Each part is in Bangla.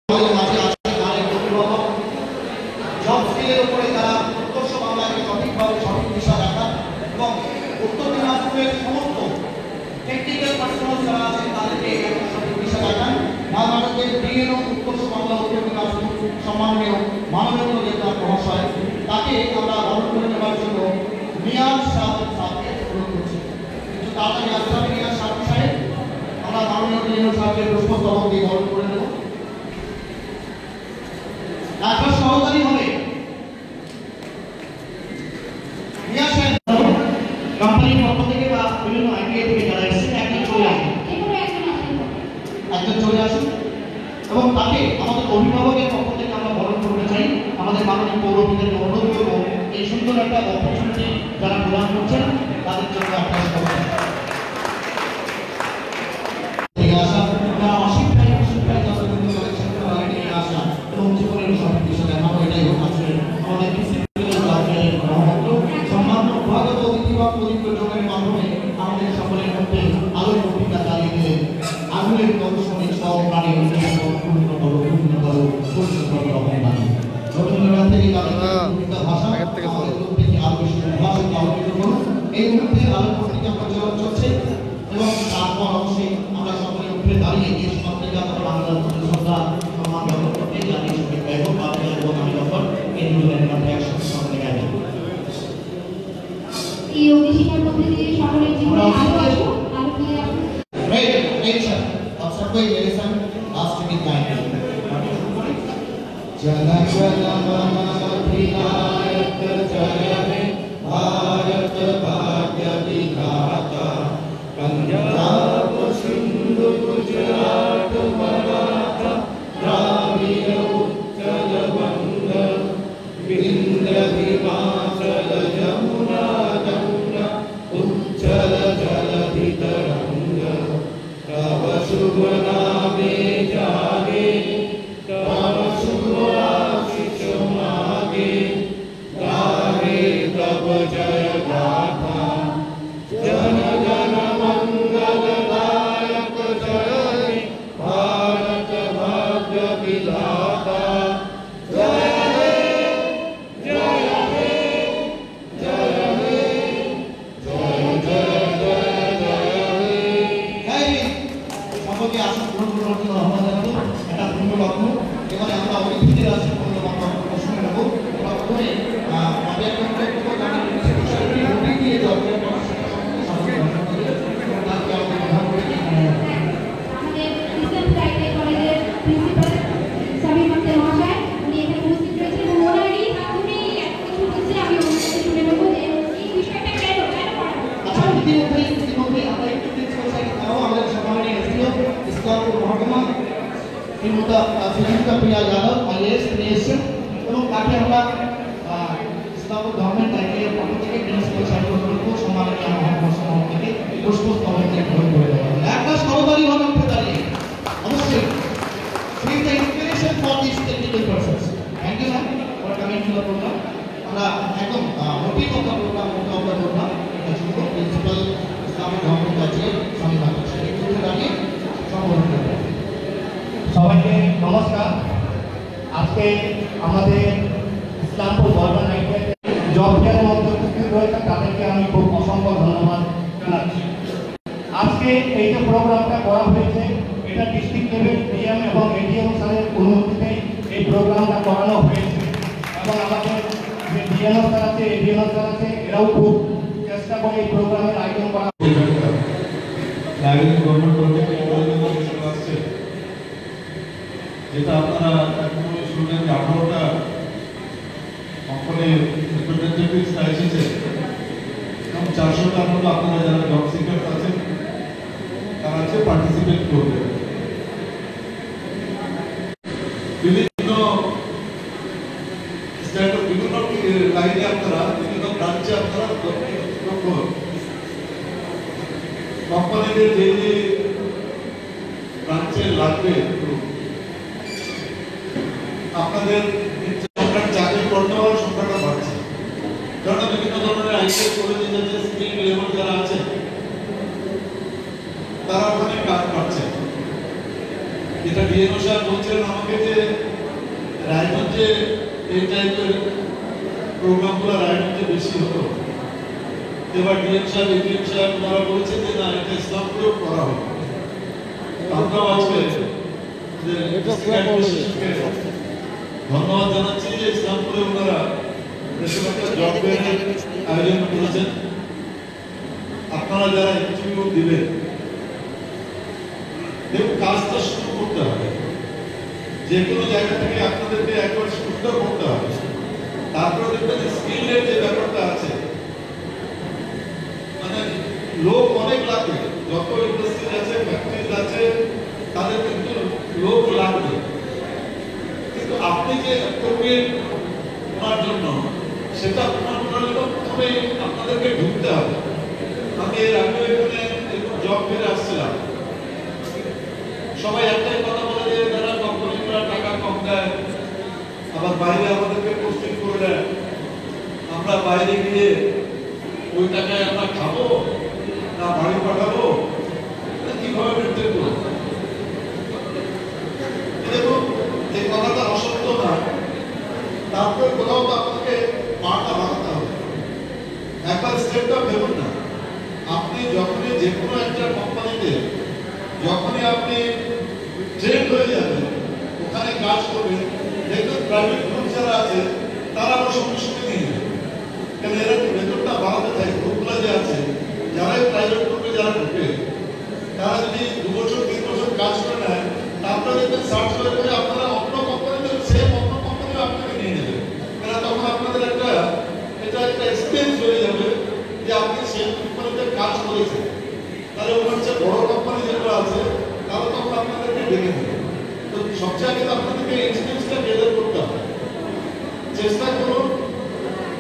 আমাদের মাঝে আছে তারেক অভিভাবক জব স্কিলের উপরে তারা উত্তর বাংলাকে সঠিকভাবে সঠিক দিশা দেখান এবং উত্তর দিনাজপুরের সমস্ত টেকনিক্যাল পার্সোনাল যারা আছেন তাদেরকে সঠিক দিশা দেখান। বাংলাদেশের ডিএনও উত্তর বাংলা উত্তর দিনাজপুর সম্মানীয় মাননীয় নেতা মহাশয় তাকে আমরা বরণ করে নেওয়ার জন্য নিয়াজ সাহেবকে অনুরোধ করছি। কিন্তু তাড়াতাড়ি আসতে হবে নিয়াজ সাহেব, আমরা মাননীয় ডিএনও সাহেবকে পুষ্পস্তবক দিয়ে বরণ করে নেব। তারপর সহকারী হবে কোম্পানির পক্ষ থেকে বা বিভিন্ন আইডিয়া থেকে যারা এসেছেন একজন চলে আসুন এবং তাকে আমাদের অভিভাবকের পক্ষ থেকে আমরা বরণ করতে চাই। আমাদের মাননীয় পৌরপিতাকে অনুরোধ করবো এই সুন্দর একটা অপরচুনিটি যারা প্রদান করছেন তাদের জন্য একটা এই মুহূর্তে আলোচনা প্রচার চলছে এবং তারপর অবশ্যই আমরা সকলে উঠে দাঁড়িয়ে এই পত্রিকা বাংলার শ্রদ্ধা সম্মান জ্ঞাপন করতে জাতীয় সঙ্গীত গাইব বাংলা এবং আমি যখন এই দুজনের মধ্যে একসাথে সঙ্গে গাইব। এই অভিষেকের মধ্যে দিয়ে সকলের জীবনে আলো আসুক আর কি Great attention of Subway Edison last week night. Jana jana mana bhinayak jaya he Bharat bhagya vidhata Punjab Sindhu Gujarat Maratha Dravida Uttal Banga Vindhya Himachal Jamuna Ganga Uchchal Jaladhi Taranga Tava Shubha Name Jage Tava Shubha Ashish Mage Gahe Tava Jaya Gatha Jana Jana Mangal Dayak Jaya He Bharat Bhagya Vidhata Jaya He Jaya He Jaya He Jaya Jaya Jaya Jaya He Jai সকলকে আসন গ্রহণ করার জন্য আহ্বান জানাবো। এটা পূর্ণ লগ্ন এবারে আমরা অতিথিদের আছে পূর্ণ লগ্ন প্রশ্ন নেব। আমরা প্রথমে দিয়ে আমাদের রিসেন্ট ফ্রাইডে কলেজের প্রিন্সিপাল সাবির আক্তার মহাশয় উনি এখানে উপস্থিত রয়েছেন এবং ওনারই উনি কিছু বলছেন আমি ওনার কাছে শুনে নেব যে এই বিষয়টা কেন আচ্ছা ইতিমধ্যে আমরা একটু প্রিন্সিপাল সাহেব আমাদের সম্মানীয় এসডিও ইসলামপুর মহকুমা শ্রীমতা সুচিত্রা প্রিয়া যাদব আইএস এসেছেন এবং তাকে আমরা ইসলামপুর গভর্নমেন্ট আইটিআই পক্ষ থেকে প্রিন্সিপাল সাহেব সম্মানীয় মহকুমা সমূহ থেকে পুষ্পস্তবক দিয়ে গ্রহণ করে দেওয়া হবে। একটা সহকারী হবে উঠে দাঁড়িয়ে অবশ্যই she is the inspiration for these technical persons. Thank you ma'am for coming to the program. আমরা একদম মোটি কথা program program principal Islampur government ITI স্বামী মাতা সাহেব উঠে দাঁড়িয়ে সম্বোধন করবেন। সবাইকে নমস্কার। আজকে আমাদের ইসলামপুর গভর্নমেন্ট আইটিআই জব ফেয়ারের মধ্যে উপস্থিত রয়েছে তাদেরকে আমি খুব অসংখ্য ধন্যবাদ জানাচ্ছি। আজকে এই যে প্রোগ্রামটা করা হয়েছে এটা ডিস্ট্রিক্ট লেভেল ডিএম এবং এডিএম স্যারের অনুমতিতে এই প্রোগ্রামটা করানো হয়েছে এবং আমাদের যে ডিএনও স্যার আছে এডিএনও স্যার আছে এরাও খুব চেষ্টা করে এই প্রোগ্রামের আয়োজন করা যেটা আপনারা শুনলেন যে 18টা কোম্পানির রিপ্রেজেন্টেটিভস এসেছে এবং 400টার মতো আপনারা যারা জব সিকার্স আছেন তারা আছে পার্টিসিপেট করবে। বিভিন্ন বিভিন্ন লাইনে আপনারা বিভিন্ন ব্রাঞ্চে আপনারা কোম্পানিদের যে যে ব্রাঞ্চে লাগবে আপনাদের চাকরি করতে হওয়ার সংখ্যাটা বাড়ছে কারণ বিভিন্ন ধরনের আইটিআই কলেজে যে স্কিল লেভেল যারা আছে তারা ওখানে কাজ পাচ্ছে। যেটা ডিএনও স্যার বলছেন আমাকে যে যে এই টাইপের প্রোগ্রামগুলোর আয়োজন যে বেশি হতো, এবার ডিএম সাহেব এডিএম সাহেব তারা বলেছে যে না, এটা ইসলামপুরেও করা হবে। আমরাও আজকে ধন্যবাদ জানাচ্ছি যে ইসলামপুরে ওনারা একটা জব ফেয়ারের আয়োজন করেছেন। আপনারা যারা ইন্টারভিউ দিবেন, দেখুন কাজটা শুরু করতে হবে, যে কোনো জায়গা থেকে আপনাদেরকে একবার শুরুটা করতে হবে। তারপরে দেখবেন যে স্কিলের যে ব্যাপারটা আছে, মানে লোক অনেক লাগবে, যত ইন্ডাস্ট্রি আছে, ফ্যাক্টরিজ আছে, তাদের কিন্তু লোক লাগবে। কিন্তু আপনি যে অ্যাপ্রোপ্রিয়েট ওনার জন্য, সেটা প্রমাণ করার জন্য প্রথমে আপনাদেরকে ঢুকতে হবে। আমি এর আগে এখানে জব ফেয়ারে আসছিলাম, সবাই একটাই কথা বলে যে যারা কোম্পানিগুলো টাকা কম দেয়, আবার বাইরে আমাদেরকে পোস্টিং করে দেয়, আমরা বাইরে গিয়ে ওই টাকায় আমরা খাবো না বাড়ি পাঠাবো, কিভাবে মেনটেন করবো? দেখুন, এই কথাটা অসত্য না। তারপরে কোথাও তো আপনাকে পাটা বাড়াতে হবে। একবার স্টেপটা ভেবুন না, আপনি যখনই যে কোনো একটা কোম্পানিতে যখনই আপনি ট্রেন্ড হয়ে যাবেন, ওখানে কাজ করবেন, দেখবেন প্রাইভেট গ্রুপ যারা আছে তারা আবার সঙ্গে সঙ্গে নিয়ে যাবে। কারণ এরা বেতনটা বাড়াতে চায়। গ্রুপগুলো যে আছে, যারা প্রাইভেট গ্রুপে যারা ঢুকে, তারা যদি 2 বছর 3 বছর কাজ করে নেয়, তারপরে দেখবেন সার্চ করে আপনারা অন্য কোম্পানিতে, সেম অন্য কোম্পানিও আপনাকে নিয়ে নেবে। কারণ তখন আপনাদের এটা একটা এক্সপিরিয়েন্স হয়ে যাবে যে আপনি সেই কোম্পানিতে কাজ করেছেন। তাহলে ওখানে যে বড় কোম্পানি যেগুলো আছে, তাহলে তখন আপনাদেরকে ডেকে নেবে। তো সবচেয়ে আগে আপনাদেরকে এক্সপিরিয়েন্সটা গেদার করতে হবে। চেষ্টা করুন,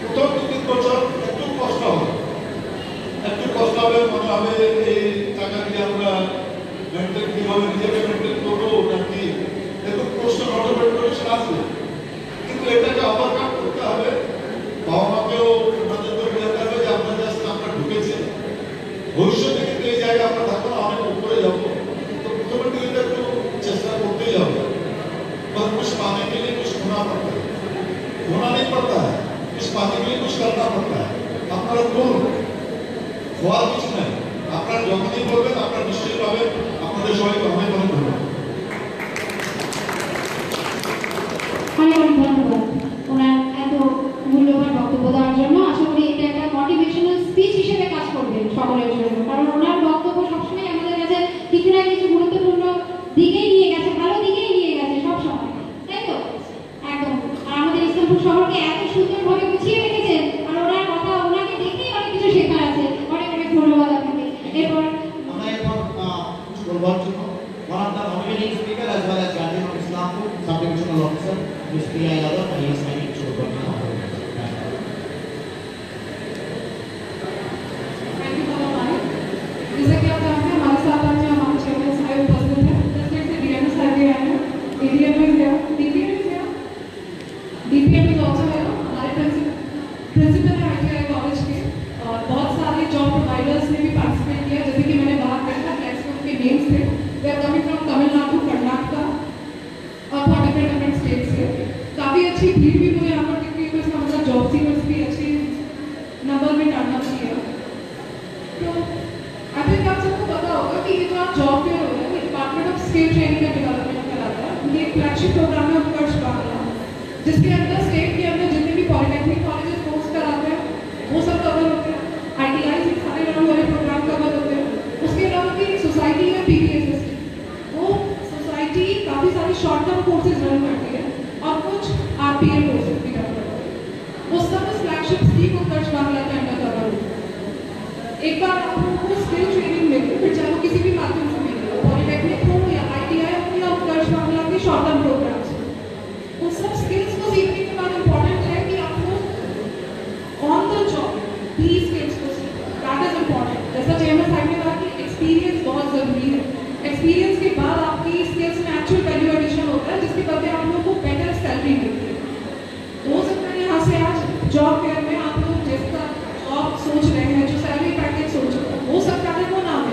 প্রথম 2-3 বছর একটু কষ্ট হবে, মনে হবে এই টাকা দিয়ে আমরা মেনটেন কিভাবে নিজেকে মেনটেন করবো নাকি, এরকম প্রশ্ন অটোমেটিক আসবে। কিন্তু এটাকে ওভারকাম করতে হবে। বাবা মাকেও ওনাদেরকে বোঝাতে হবে যে আমরা জাস্ট আমরা ঢুকেছি, ভবিষ্যতে কিন্তু এই জায়গায় আমরা থাকবো না, অনেক উপরে যাবো। তো প্রথমে দিকে একটু চেষ্টা করতেই হবে। पर कुछ पाने के लिए कुछ होना पड़ता है, होना नहीं पड़ता है, कुछ पाने के लिए कुछ करना पड़ता है। আপনারা করুন, হওয়ার কিছু নাই। আপনারা যখনই বলবেন আপনারা নিশ্চয়ই পাবেন। আপনাদের সবাইকে অনেক অনেক ধন্যবাদ। অনেক ধন্যবাদ ওনার এত মূল্যবান বক্তব্য দেওয়ার জন্য। আশা করি এটা একটা মোটিভেশনাল স্পিচ হিসেবে কাজ করবে সকলের জন্য, কারণ ওনার বক্তব্য সবসময় আমাদের কাছে কিছু না কিছু গুরুত্বপূর্ণ দিকেই নিয়ে গেছে, ভালো দিকেই নিয়ে গেছে সবসময়, তাই তো? একদম। আর আমাদের ইসলামপুর শহরকে এত সুন্দরভাবে গুছিয়ে রেখেছেন, আর ওনার কথা, ওনাকে দেখেই অনেক কিছু শেখার আছে। অনেক অনেক ধন্যবাদ আপনাকে। এরপর আমরা এখন কিছু বলবার জন্য one of the nominating speaker as well as Guardian of Islampur, Sub-Divisional Officer, Ms. Priya Yadav, IAS training to work in our जैसे कि आप जानते हैं, हमारे साथ आज हमारे चेयरमैन साहब उपस्थित हैं। जैसे कि डीएम साहब भी आए हैं, एडीएम भी है, डीपीएम भी है, डीपीएम भी ऑल्सो है। हमारे प्रिंसिपल है आईटीआई कॉलेज के, और बहुत सारे जॉब प्रोवाइडर्स ने भी पार्टिसिपेट किया। जैसे कि मैंने बात की था, नेक्स्ट उनके नेम्स थे, we are coming from Tamil Nadu, Karnataka और फॉर डिफरेंट स्टेट्स से। काफ़ी अच्छी भीड़ भी मुझे यहाँ पर दिख रही है, तो इसका मतलब जॉब सीकर्स भी अच्छे नंबर में टर्न अप किया। तो आई थिंक आप सबको पता होगा कि ये जो आप जॉब फेयर हो रहा है, ये department of skill training and development कराता है। ये एक फ्लैगशिप प्रोग्राम है उत्कर्ष बांग्ला, जिसके अंदर स्टेट के अंदर जितने भी पॉलिटेक्निक कॉलेजेस कोर्स कराते हैं वो सब कवर होते हैं। ITI से सारे राउंड वाले प्रोग्राम कवर होते हैं। उसके अलावा भी एक सोसाइटी है PPSS, वो सोसाइटी काफ़ी सारे शॉर्ट टर्म कोर्सेज रन करती है और कुछ RPL कोर्सेज भी रन करती है। वो सब इस फ्लैगशिप स्कीम उत्कर्ष बांग्ला के अंदर कवर होते हैं। एक बार आप लोगों को स्किल ट्रेनिंग मिले, फिर चाहे वो किसी भी माध्यम से मिले, पॉलिटेक्निक हो या ITI हो या उत्कर्ष बांग्ला के शॉर्ट टर्म प्रोग्राम्स, उन सब स्किल्स को सीखने के बाद इम्पोर्टेंट है कि आप लोग ऑन द जॉब भी स्किल्स को सीखें। That is important. जैसा चेयरमैन साहब ने कहा कि एक्सपीरियंस बहुत ज़रूरी है। एक्सपीरियंस के बाद आपकी स्किल्स में एक्चुअल वैल्यू एडिशन होता है, जिसके बदले आप लोगों को बेटर सैलरी मिलती है। हो सकता है यहाँ से आज जॉब फेयर में आप लोग जिसका जॉब सोच रहे हैं, जो सैलरी पैकेज सोच रहे हैं, हो सकता है वो ना हो,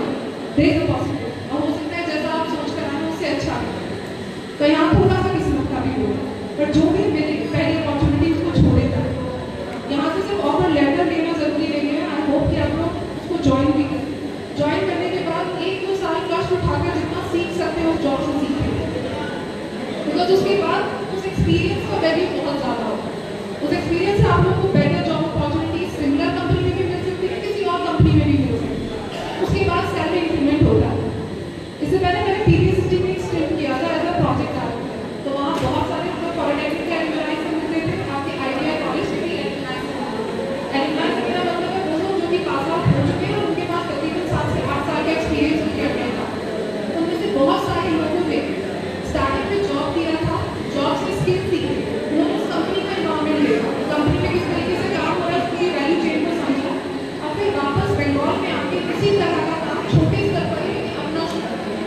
बिकॉज उसके बाद उस एक्सपीरियंस का वैल्यू बहुत ज़्यादा होता है। उस एक्सपीरियंस से आप लोग को better job opportunity similar company में भी मिल सकती है, किसी और कंपनी में भी मिल सकती है। उसके बाद सैलरी इंक्रीमेंट होता है। इससे पहले मैंने पीपीएसटी में स्टेट किया था एज अ प्रोजेक्ट डायरेक्टर, तो वहाँ बहुत सारे पॉलिटेक्निक के एलुमनाई से मिलते थे, आपके आईटीआई कॉलेज के भी एलुमनाई से मिलते थे। एलुमनाई से मेरा मतलब है वो लोग जो कि पास आउट हो चुके हैं और उनके पास तकरीबन 7 से 8 साल का एक्सपीरियंस उनके अपने था। उनमें से बहुत सारे लोगों ने स्टार्टिंग में जॉब किया था, जॉब से स्किल सीखी, उन्होंने उस कंपनी का एनवायरमेंट देखा, कंपनी में किस तरीके से काम हो रहा है उसकी वैल्यू चेन को समझा, और फिर वापस बंगाल में आके इसी तरह का काम छोटे स्तर पर ही अपना शुरू किया।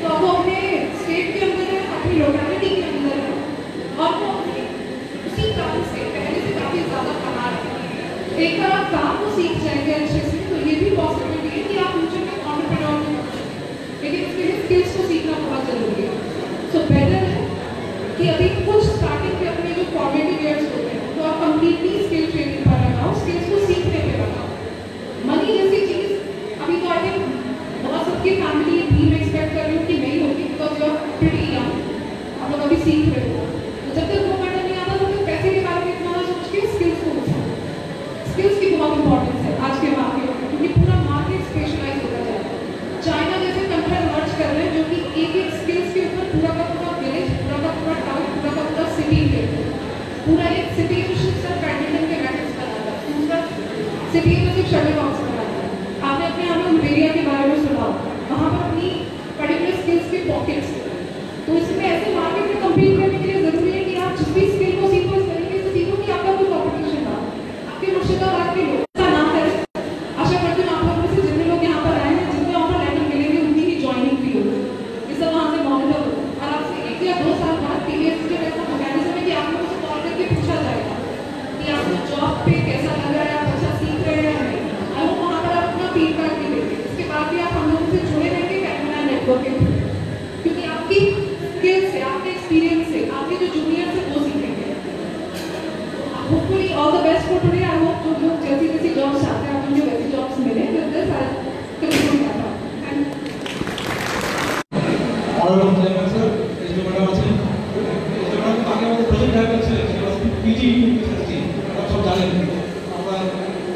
तो अब वो अपने स्टेट के अंदर है, अपनी लोकेलिटी के अंदर है, और वो उसी काम से पहले से काफ़ी ज़्यादा कमा रहे हैं। एक बार आप काम को सीख जाएंगे अच्छे से तो ये भी पॉसिबिलिटी है कि आप फ्यूचर में एंटरप्रेन्योर भी हो सकते हैं, लेकिन उसके लिए स्किल्स को सीखना बहुत ज़रूरी है। सो बेटर है कि अभी कुछ स्टार्टिंग के अपने जो फॉर्मेटिव ईयर्स होते हैं तो आप कंप्लीटली स्किल ट्रेनिंग पर लगाओ, स्किल्स को सीखने पे लगाओ। मनी जैसी चीज़ अभी तो आई थिंक बहुत सबकी फैमिली ड्रीम एक्सपेक्ट कर रही हो कि नहीं होगी, because you are pretty young, आप लोग अभी सीख रहे हो। तो जब तक वो मैटर नहीं आता तब तक पैसे के बारे में इतना ना सोच के स्किल्स को पूछो। स्किल्स की बहुत इंपॉर्टेंस है आज के मार्केट में, क्योंकि पूरा मार्केट स्पेशलाइज होता जा रहा है। चाइना जैसे कंट्री इमर्ज कर रहे हैं जो कि एक स्किल्स के ऊपर पूरा का पूरा विलेज, पूरा का पूरा टाउन, पूरा का पूरा सिटी के पूरा एक सिटी में सिर्फ बैडमिंटन के मैचेस बनाता है, दूसरा सिटी में सिर्फ शटल बॉक्स बनाता है। आपने अपने यहाँ में उल्बेरिया के बारे में सुना, वहाँ पर अपनी पर्टिकुलर स्किल्स के पॉकेट्स। तो इसमें ऐसे मार्केट में कम्पीट करने के लिए ज़रूरी है कि आप जिस भी स्किल को सीखो इस तरीके से सीखो कि आपका कोई कॉम्पिटिशन ना हो। आपके मुर्शिदाबाद के लोग का नाम है, आशा करती हूँ आप लोगों में से जितने लोग यहाँ पर आए हैं, जितने ऑफर लेटर मिलेंगे उनकी ही ज्वाइनिंग भी होगी, ये सब वहाँ से मॉनिटर हो, और आपसे 1 या 2 साल बाद पीपीएसटी का ऐसा मैकेनिज्म है कि आप लोगों से कॉल करके पूछा जाएगा कि आपको जॉब पे कैसा लग रहा है, आप अच्छा सीख रहे हैं या नहीं, और वो वहाँ पर आप अपना फीडबैक भी देंगे। इसके बाद भी आप हम लोगों से जुड़े रहेंगे कैटमिना नेटवर्क के थ्रू, क्योंकि आपकी स्किल से, आपके एक्सपीरियंस से, आपके जो जूनियर से वो सीखेंगे। Hopefully all the best for today. I hope जो लोग जैसी जैसी जॉब्स चाहते हैं आप उनको वैसी जॉब्स मिले। With this I conclude my talk. Honourable chairman sir, এই যে ম্যাডাম আছেন, আগে আমাদের প্রজেক্ট ডাইরেক্টর ছিলেন, পিজি ইউনিভার্সিটি, আপনারা সব জানেন। আমরা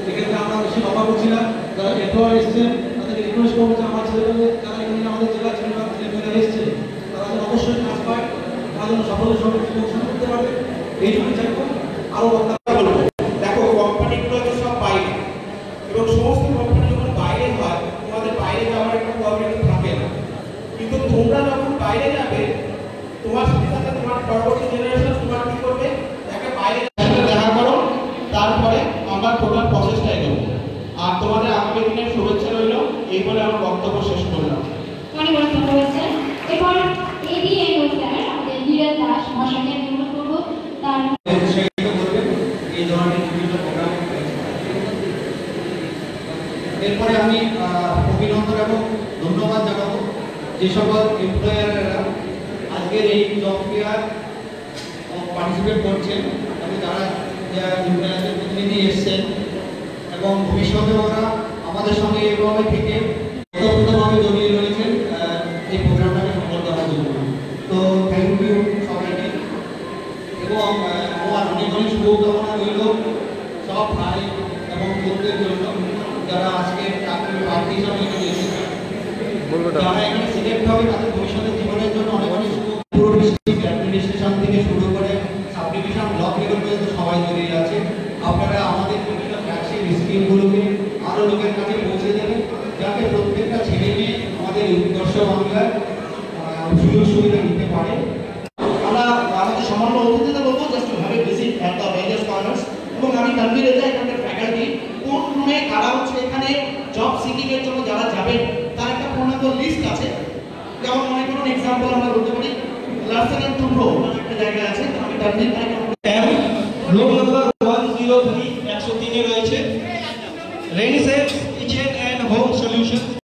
এক্ষেত্রে আমরা বেশি অবাক করছি না, যারা এমপ্লয়ার এসছেন তাদেরকে রিকোয়েস্ট করবো যে আমার ছেলেমেয়ে যারা এখানে আমাদের জেলা ছেলেমেয়েরা এসছে তারা যেন অবশ্যই কাজ পায়, তারা যেন সাফল্যের সঙ্গে জীবন শুরু করতে পারে, এইটুকুই চাইবো। আরও দেখো কোম্পানিগুলো তো সব বাইরে, এবং সমস্ত কোম্পানি যখন বাইরে হয় তোমাদের বাইরে যাওয়ার একটা কোঅপারেটিভ থাকে না, কিন্তু তোমরা যখন বাইরে যাবে তোমার সাথে সাথে তোমার পরবর্তী জেনারেশন তোমার কি করবে, একটা বাইরে দেখা করো, তারপরে আমরা টোটাল প্রসেসটা এগোবো। আর তোমাদের আগামী দিনের শুভেচ্ছা রইল, এই বলে আমার বক্তব্য শেষ করলাম। অনেক অনেক ধন্যবাদ স্যার। এরপর এডিএনও স্যার আমাদের ধীরাজ দাস মহাশয়কে অনুরোধ করবো তার উৎসাহিত করবেন এই ধরনের বিভিন্ন প্রোগ্রাম। এরপরে আমি অভিনন্দন এবং ধন্যবাদ জানাবো যে সকল এমপ্লয়াররা আজকের এই জব ফেয়ার পার্টিসিপেট করছেন এবং যারা এমপ্লয়ারদের প্রতিনিধি এসছেন এবং ভবিষ্যতে ওরা আমাদের সঙ্গে এভাবে থেকে ওতপ্রোতভাবে জড়িয়ে রয়েছেন এই প্রোগ্রামটাকে সফল করার জন্য। তো থ্যাংক ইউ সবাইকে, এবং আমার অনেক অনেক শুভকামনা রইল সব ভাই এবং বোনদের জন্য যারা আজকে চাকরি প্রার্থী হিসাবে এখানে এসেছেন, যারা এখানে সিলেক্ট হবে তাদের ভবিষ্যতের জীবনের জন্য অনেক অনেক শুভ। পুরো ডিস্ট্রিক্ট অ্যাডমিনিস্ট্রেশন থেকে শুরু করে সাব ডিভিশন ব্লক লেভেল পর্যন্ত সবাই জড়িয়ে আছে। আপনারা আমাদের বিভিন্ন ফ্ল্যাগশিপ স্কিমগুলোকে আরও লোকের কাছে পৌঁছে দেবেন, যাতে প্রত্যেকটা ছেলে মেয়ে আমাদের উৎকর্ষ বাংলার সুযোগ সুবিধা নিতে পারে। আমরা আমাদের সামান্য অতিথিদের বলবো just to have a visit at the various corners, এবং আমি তানভীর রেজা এখানকার ফ্যাকাল্টি কোন রুমে কারা হচ্ছে এখানে জব সিকিং এর জন্য যারা যাবেন তার একটা পূর্ণাঙ্গ লিস্ট আছে। যেমন মনে করুন এক্সাম্পল আমরা বলতে পারি লার্সেন এন্ড টুব্রো একটা জায়গা আছে, আমি তানভীর roll number